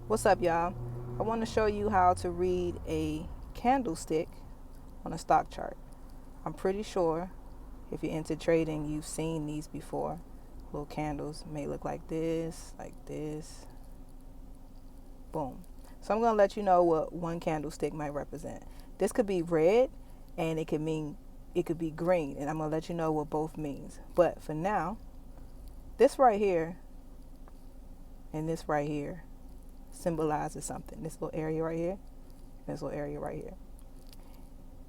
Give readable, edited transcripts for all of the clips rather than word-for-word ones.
What's up, y'all? I want to show you how to read a candlestick on a stock chart. I'm pretty sure if you're into trading, you've seen these before. Little candles may look like this, boom. So I'm going to let you know what one candlestick might represent. This could be red and it could be green, and I'm going to let you know what both means. But for now, this right here and this right here symbolizes something. This little area right here, this little area right here.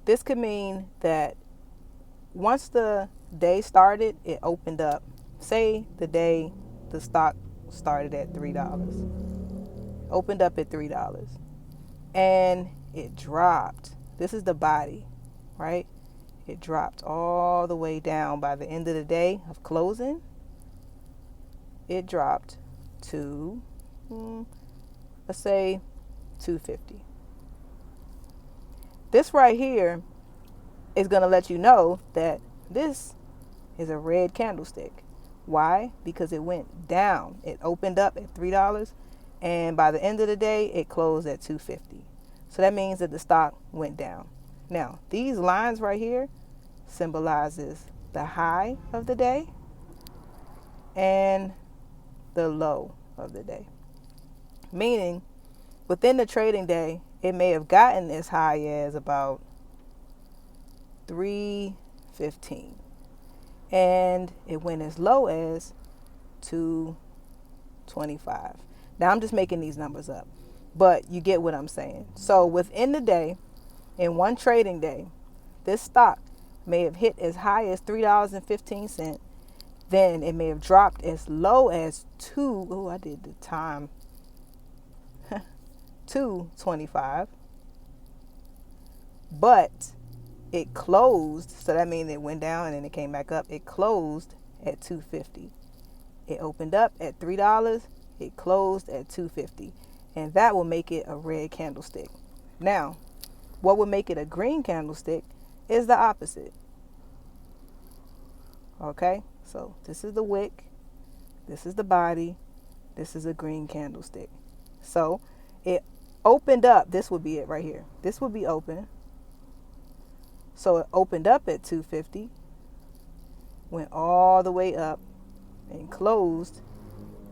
This could mean that once the day started, it opened up. Say the day the stock started at $3, opened up at $3, and it dropped. This is the body, right? It dropped all the way down. By the end of the day of closing, it dropped to let's say 250. This right here is going to let you know that this is a red candlestick. Why? Because it went down. It opened up at $3, and by the end of the day it closed at 250. So that means that the stock went down. Now, these lines right here symbolizes the high of the day and the low of the day. Meaning, within the trading day, it may have gotten as high as about 315, and it went as low as 225. Now, I'm just making these numbers up, but you get what I'm saying. So within the day, in one trading day, this stock may have hit as high as $3.15. Then it may have dropped as low as 225, but it closed, so that means it went down and then it came back up. It closed at 250. It opened up at $3, it closed at 250, and that will make it a red candlestick. Now, what would make it a green candlestick is the opposite. Okay, so this is the wick, this is the body, this is a green candlestick. So it opened up, this would be it right here. This would be open. So it opened up at 250, went all the way up, and closed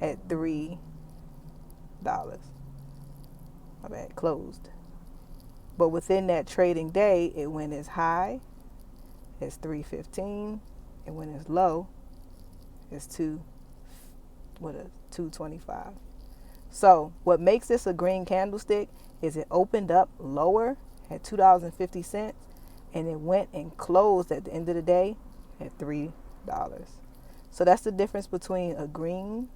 at $3. My bad, closed. But within that trading day, it went as high as 315. It went as low as 225. So what makes this a green candlestick is it opened up lower at $2.50, and it went and closed at the end of the day at $3. So that's the difference between a green,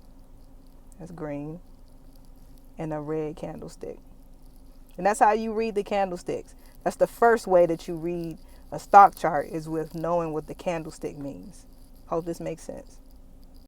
that's green, and a red candlestick. And that's how you read the candlesticks. That's the first way that you read a stock chart, is with knowing what the candlestick means. Hope this makes sense.